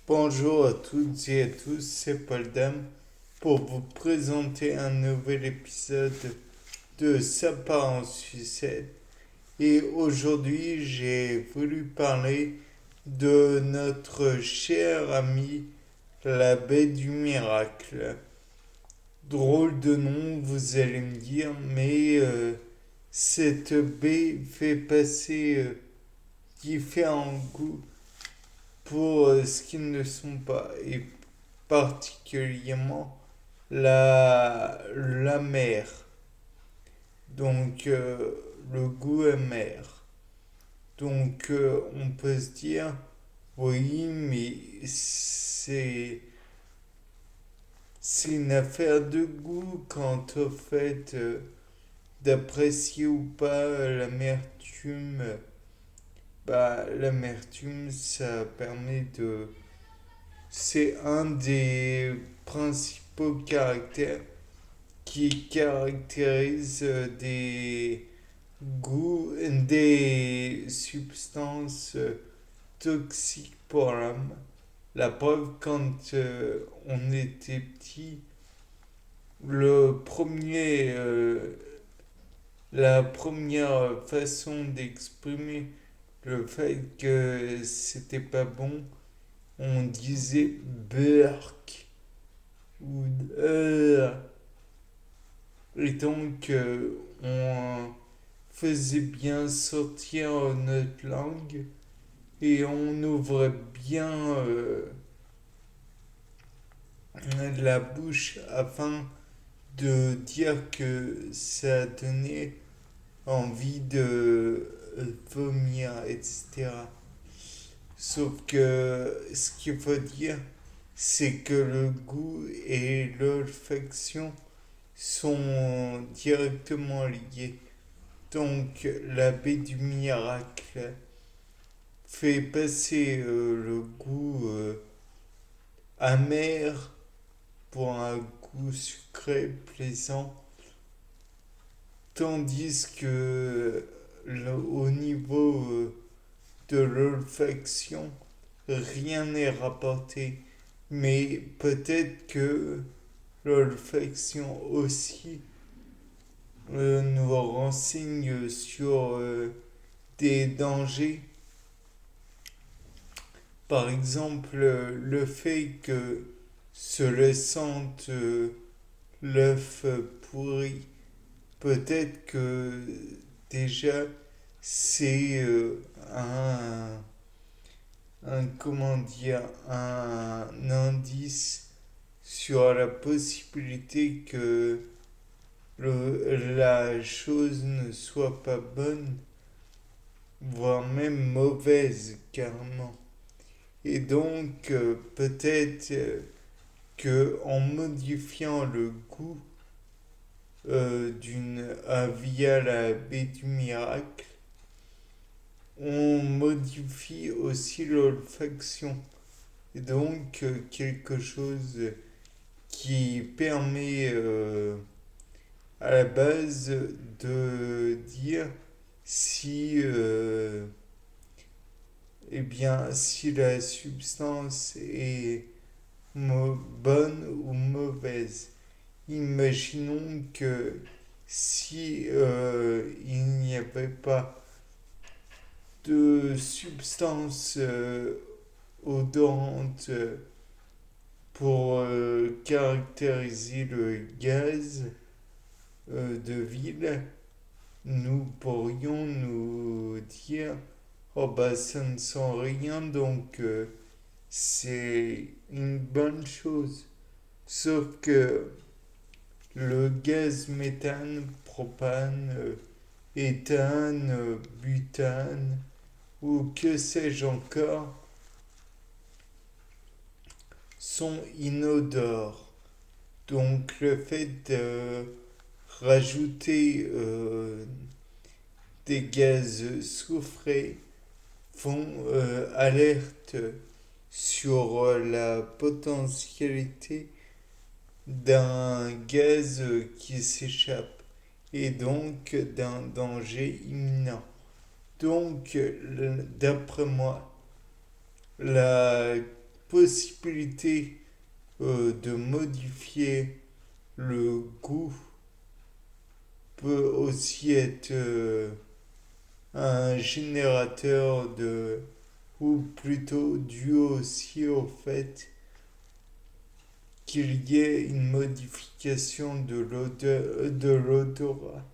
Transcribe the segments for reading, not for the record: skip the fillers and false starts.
Bonjour à toutes et à tous, c'est Paul Dame pour vous présenter un nouvel épisode de Ça part en sucette. Et aujourd'hui, j'ai voulu parler de notre cher ami, la baie du miracle. Drôle de nom, vous allez me dire, mais cette baie fait passer différents goûts pour ce qu'ils ne sont pas, et particulièrement la mer. Donc le goût amer. Donc on peut se dire, oui, mais c'est une affaire de goût quant au fait d'apprécier ou pas l'amertume. Bah, l'amertume, ça permet de c'est un des principaux caractères qui caractérise des goûts, des substances toxiques pour l'homme. La preuve, quand on était petit, la première façon d'exprimer le fait que c'était pas bon, on disait Burk ou et donc on faisait bien sortir notre langue et on ouvrait bien la bouche afin de dire que ça donnait envie de vomir, etc. Sauf que ce qu'il faut dire, c'est que le goût et l'olfaction sont directement liés. Donc la baie du miracle fait passer le goût amer pour un goût sucré, plaisant, tandis que au niveau de l'olfaction, rien n'est rapporté. Mais peut-être que l'olfaction aussi nous renseigne sur des dangers. Par exemple, le fait que se laissant l'œuf pourri, peut-être que déjà c'est comment dire, un indice sur la possibilité que la chose ne soit pas bonne, voire même mauvaise carrément. Et donc peut-être que en modifiant le goût via la baie du miracle, on modifie aussi l'olfaction. Et donc quelque chose qui permet à la base de dire si eh bien si la substance est bonne ou mauvaise. Imaginons que si il n'y avait pas de substance odorante pour caractériser le gaz de ville, nous pourrions nous dire oh bah ça ne sent rien donc c'est une bonne chose. Sauf que le gaz méthane, propane, éthane, butane ou que sais-je encore sont inodores. Donc le fait de rajouter des gaz soufrés font alerte sur la potentialité d'un gaz qui s'échappe et donc d'un danger imminent. Donc, d'après moi, la possibilité de modifier le goût peut aussi être un générateur de, ou plutôt dû aussi au fait qu'il y ait une modification de l'odorat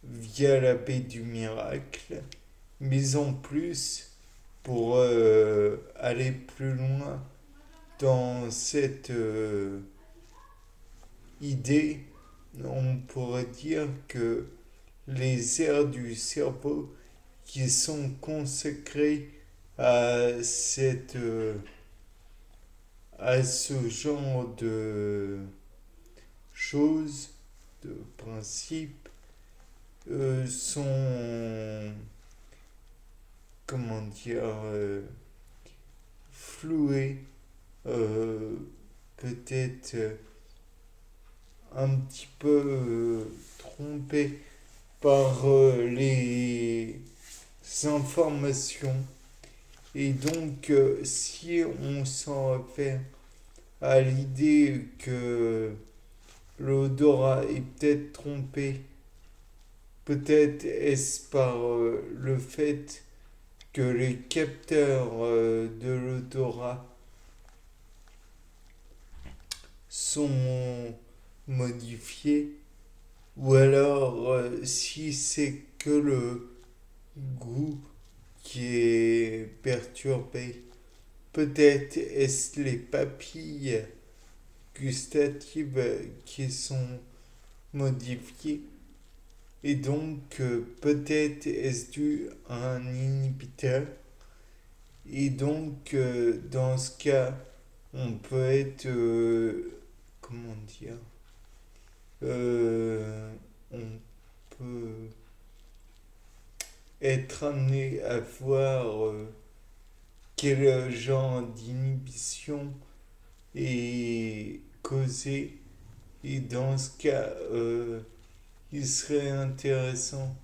via la baie du miracle, mais en plus, pour aller plus loin dans cette idée, on pourrait dire que les aires du cerveau qui sont consacrées à à ce genre de choses, de principes, sont, comment dire, flouées, euh, peut-être un petit peu trompées par les informations. Et donc, si on s'en réfère à l'idée que l'odorat est peut-être trompé, peut-être est-ce par le fait que les capteurs de l'odorat sont modifiés, ou alors si c'est que le goût qui est perturbé, peut-être est-ce les papilles gustatives qui sont modifiées. Et donc, peut-être est-ce dû à un inhibiteur. Et donc, dans ce cas, on peut être, comment dire, on peut être amené à voir quel genre d'inhibition est causé. Et dans ce cas, il serait intéressant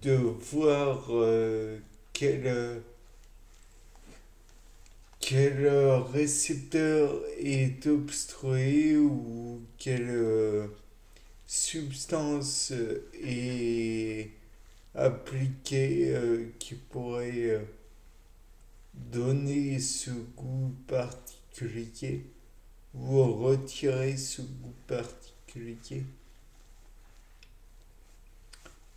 de voir quel récepteur est obstrué ou quelle substance est appliquée qui pourrait donner ce goût particulier ou retirer ce goût particulier.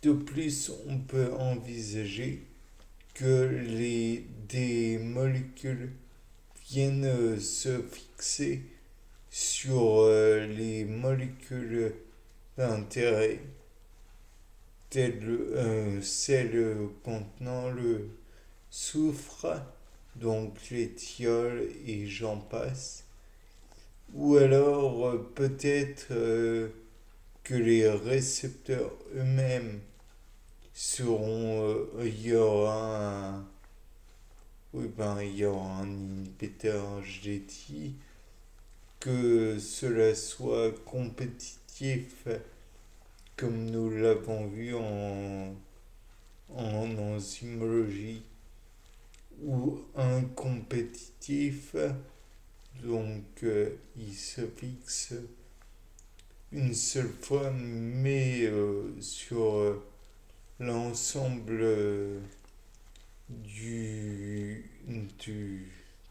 De plus, on peut envisager que des molécules viennent se fixer sur les molécules d'intérêt, telles celles contenant le soufre, donc l'éthiol et j'en passe. Ou alors peut-être que les récepteurs eux-mêmes seront, il y aura un, oui ben il y aura un inhibiteur, je l'ai dit, que cela soit compétitif comme nous l'avons vu en enzymologie ou incompétitif, donc il se fixe une seule fois mais sur l'ensemble du, du,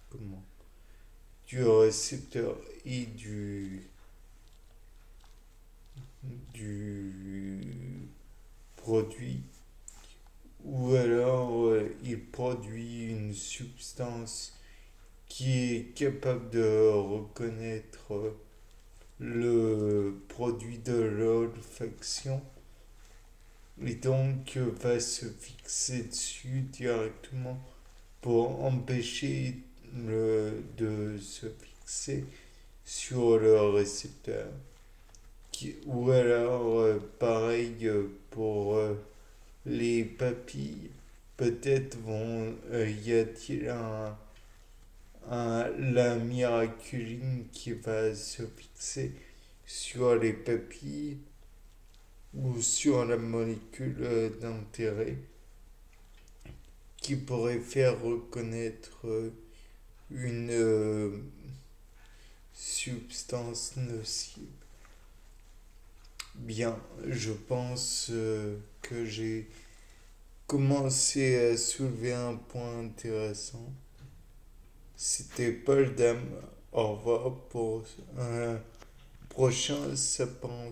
comment, du récepteur et du produit, ou alors il produit une substance qui est capable de reconnaître le produit de l'olfaction et donc va se fixer dessus directement pour empêcher de se fixer sur le récepteur. Ou alors, pareil pour les papilles, peut-être y a-t-il la miraculine qui va se fixer sur les papilles ou sur la molécule d'intérêt qui pourrait faire reconnaître une substances nocives. Bien, je pense que j'ai commencé à soulever un point intéressant. C'était Paul Dam. Au revoir pour un prochain sapin.